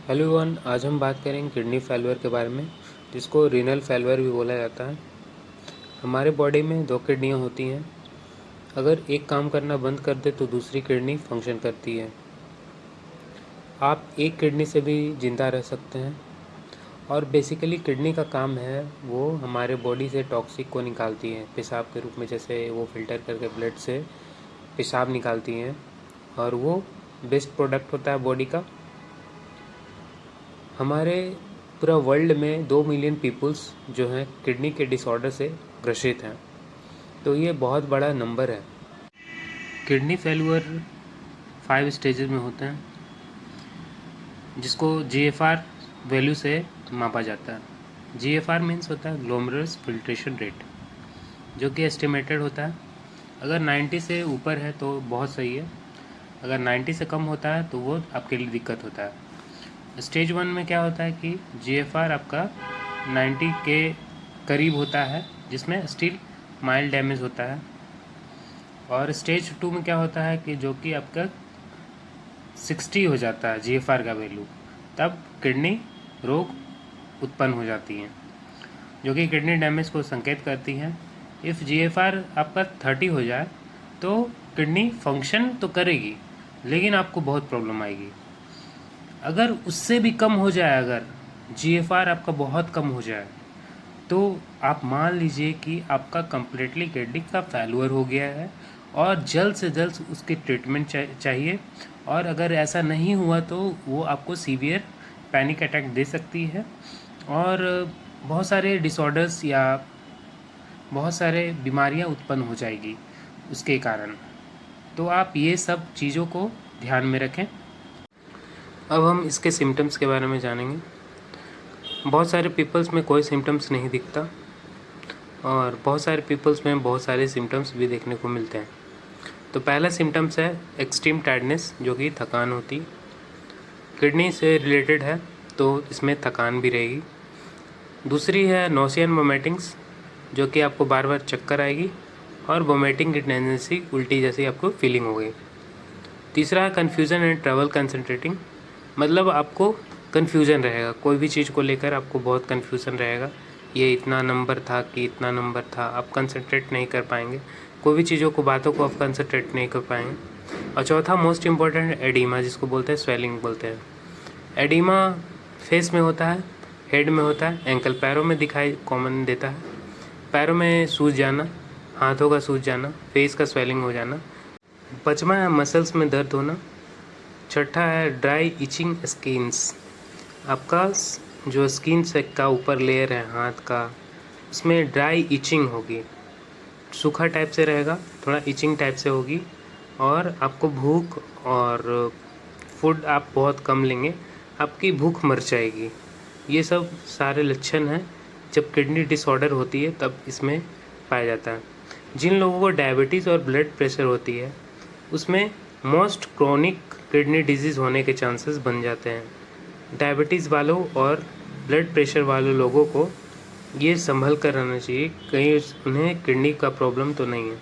Hello everyone, आज हम बात करेंगे किडनी फेलियर के बारे में, जिसको रीनल फेलियर भी बोला जाता है। हमारे बॉडी में दो किडनियाँ होती हैं। अगर एक काम करना बंद कर दे तो दूसरी किडनी फंक्शन करती है। आप एक किडनी से भी जिंदा रह सकते हैं। और बेसिकली किडनी का काम है वो हमारे बॉडी से टॉक्सिक को निकालती है पेशाब के रूप में, जैसे वो फिल्टर करके ब्लड से पेशाब निकालती हैं और वो बेस्ट प्रोडक्ट होता है बॉडी का। हमारे पूरा वर्ल्ड में 2 मिलियन पीपल्स जो हैं किडनी के डिसऑर्डर से ग्रसित हैं, तो ये बहुत बड़ा नंबर है। किडनी फेलियर 5 स्टेजेस में होते हैं, जिसको जीएफआर वैल्यू से मापा जाता है। जीएफआर मीन्स होता है ग्लोमेरुलर फिल्ट्रेशन रेट, जो कि एस्टिमेटेड होता है। अगर 90 से ऊपर है तो बहुत सही है, अगर 90 से कम होता है तो वो आपके लिए दिक्कत होता है। स्टेज 1 में क्या होता है कि जीएफआर आपका 90 के करीब होता है, जिसमें स्टिल माइल्ड डैमेज होता है। और स्टेज 2 में क्या होता है कि जो कि आपका 60 हो जाता है जीएफआर का वैल्यू, तब किडनी रोग उत्पन्न हो जाती हैं, जो कि किडनी डैमेज को संकेत करती हैं। इफ़ जीएफआर आपका 30 हो जाए तो किडनी फंक्शन तो करेगी, लेकिन आपको बहुत प्रॉब्लम आएगी। अगर उससे भी कम हो जाए, अगर जीएफआर आपका बहुत कम हो जाए, तो आप मान लीजिए कि आपका कम्प्लीटली किडनी का फेलियर हो गया है और जल्द से जल्द उसकी ट्रीटमेंट चाहिए। और अगर ऐसा नहीं हुआ तो वो आपको सीवियर पैनिक अटैक दे सकती है और बहुत सारे डिसऑर्डर्स या बहुत सारे बीमारियां उत्पन्न हो जाएगी उसके कारण। तो आप ये सब चीज़ों को ध्यान में रखें। अब हम इसके सिम्टम्स के बारे में जानेंगे। बहुत सारे पीपल्स में कोई सिम्टम्स नहीं दिखता और बहुत सारे पीपल्स में बहुत सारे सिम्टम्स भी देखने को मिलते हैं। तो पहला सिम्टम्स है एक्सट्रीम टायर्डनेस, जो कि थकान होती। किडनी से रिलेटेड है तो इसमें थकान भी रहेगी। दूसरी है नोसिया एंड वोमिटिंग्स, जो कि आपको बार बार चक्कर आएगी और वोमिटिंग की टेंडेंसी, उल्टी जैसी आपको फीलिंग होगी। तीसरा है कन्फ्यूज़न एंड ट्रबल कंसंट्रेटिंग, मतलब आपको कन्फ्यूज़न रहेगा, कोई भी चीज़ को लेकर आपको बहुत कन्फ्यूज़न रहेगा। ये इतना नंबर था कि इतना नंबर था, आप कंसंट्रेट नहीं कर पाएंगे, कोई भी चीज़ों को, बातों को आप कंसंट्रेट नहीं कर पाएंगे। और चौथा मोस्ट इम्पॉर्टेंट एडिमा, जिसको बोलते हैं स्वेलिंग बोलते हैं। एडिमा फेस में होता है, हेड में होता है, एंकल पैरों में दिखाई कॉमन देता है। पैरों में सूज जाना, हाथों का सूज जाना, फेस का स्वेलिंग हो जाना। पाँचवा है मसल्स में दर्द होना। छठा है ड्राई इचिंग स्किन्स, आपका जो स्किन से का ऊपर लेयर है हाथ का, उसमें ड्राई इचिंग होगी, सूखा टाइप से रहेगा, थोड़ा इचिंग टाइप से होगी। और आपको भूख और फूड आप बहुत कम लेंगे, आपकी भूख मर जाएगी। ये सब सारे लक्षण हैं जब किडनी डिसऑर्डर होती है, तब इसमें पाया जाता है। जिन लोगों को डायबिटीज़ और ब्लड प्रेशर होती है, उसमें मोस्ट क्रोनिक किडनी डिजीज़ होने के चांसेस बन जाते हैं। डायबिटीज़ वालों और ब्लड प्रेशर वाले लोगों को ये संभल कर रहना चाहिए, कहीं उन्हें किडनी का प्रॉब्लम तो नहीं है।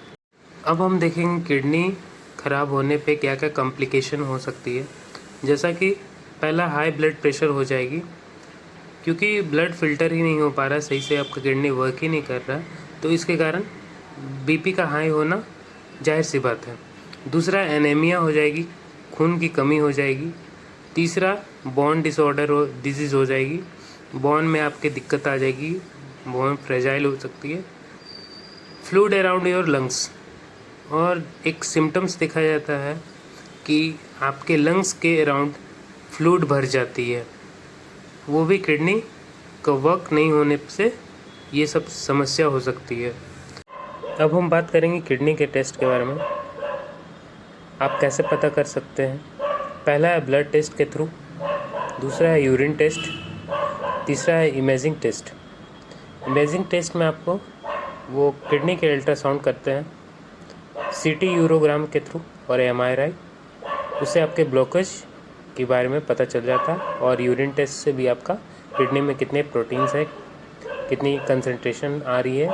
अब हम देखेंगे किडनी ख़राब होने पे क्या क्या कॉम्प्लिकेशन हो सकती है। जैसा कि पहला हाई ब्लड प्रेशर हो जाएगी, क्योंकि ब्लड फिल्टर ही नहीं हो पा रहा सही से, आपका किडनी वर्क ही नहीं कर रहा, तो इसके कारण बीपी का हाई होना जाहिर सी बात है। दूसरा एनीमिया हो जाएगी, खून की कमी हो जाएगी। तीसरा बोन डिसऑर्डर डिजीज़ हो जाएगी, बोन में आपके दिक्कत आ जाएगी, बोन फ्रेजाइल हो सकती है। फ्लूइड अराउंड योर लंग्स, और एक सिम्टम्स देखा जाता है कि आपके लंग्स के अराउंड फ्लूइड भर जाती है, वो भी किडनी का वर्क नहीं होने से ये सब समस्या हो सकती है। अब हम बात करेंगे किडनी के टेस्ट के बारे में। आप कैसे पता कर सकते हैं। पहला है ब्लड टेस्ट के थ्रू, दूसरा है यूरिन टेस्ट, तीसरा है इमेजिंग टेस्ट। इमेजिंग टेस्ट में आपको वो किडनी के अल्ट्रासाउंड करते हैं, सीटी यूरोग्राम के थ्रू और एमआरआई, उससे आपके ब्लॉकेज के बारे में पता चल जाता है। और यूरिन टेस्ट से भी आपका किडनी में कितने प्रोटीन्स है, कितनी कंसंट्रेशन आ रही है,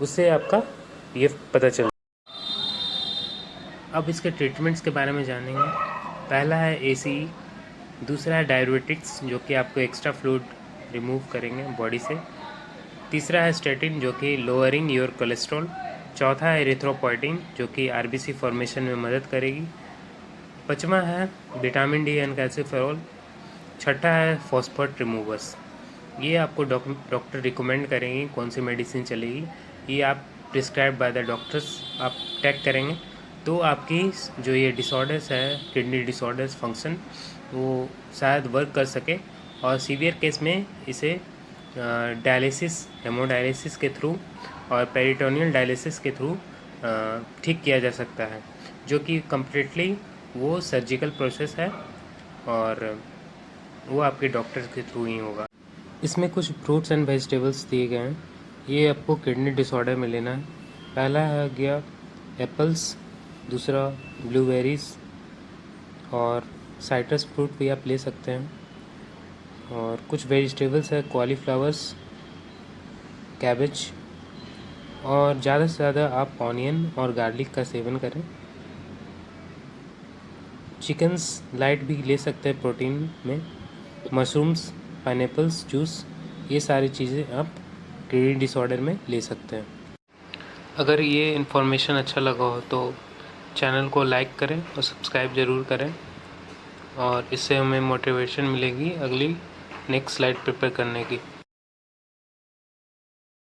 उससे आपका ये पता चल। अब इसके ट्रीटमेंट्स के बारे में जानेंगे। पहला है ACE, दूसरा है डाययूरेटिक्स, जो कि आपको एक्स्ट्रा फ्लूइड रिमूव करेंगे बॉडी से। तीसरा है स्टेटिन, जो कि लोअरिंग योर कोलेस्ट्रॉल। चौथा है एरिथ्रोपोइटिन, जो कि आरबीसी फॉर्मेशन में मदद करेगी। पाँचवा है विटामिन डी एंड कैल्सिफेरॉल। छठा है फॉस्फेट रिमूवर्स। ये आपको डॉक्टर रिकमेंड करेंगे कौन सी मेडिसिन चलेगी, ये आप प्रिस्क्राइब बाय द डॉक्टर्स आप टेक करेंगे, तो आपकी जो ये डिसऑर्डर्स है, किडनी डिसऑर्डर्स फंक्शन, वो शायद वर्क कर सके, और सीवियर केस में इसे डायलिसिस, हेमोडायलिसिस के थ्रू और पेरिटोनियल डायलिसिस के थ्रू ठीक किया जा सकता है, जो कि कम्प्लीटली वो सर्जिकल प्रोसेस है और वो आपके डॉक्टर के थ्रू ही होगा। इसमें कुछ फ्रूट्स एंड वेजिटेबल्स दिए गए हैं, ये आपको किडनी डिसऑर्डर में लेना है। पहला है गया एप्पल्स, दूसरा ब्लूबेरीज़ और साइट्रस फ्रूट भी आप ले सकते हैं। और कुछ वेजिटेबल्स है कॉलीफ्लावर्स, कैबेज, और ज़्यादा से ज़्यादा आप ऑनियन और गार्लिक का सेवन करें। चिकन्स लाइट भी ले सकते हैं प्रोटीन में। मशरूम्स, पाइनएप्पल्स जूस, ये सारी चीज़ें आप किडनी डिसऑर्डर में ले सकते हैं। अगर ये इन्फॉर्मेशन अच्छा लगा हो तो चैनल को लाइक करें और सब्सक्राइब ज़रूर करें, और इससे हमें मोटिवेशन मिलेगी अगली नेक्स्ट स्लाइड प्रिपेयर करने की।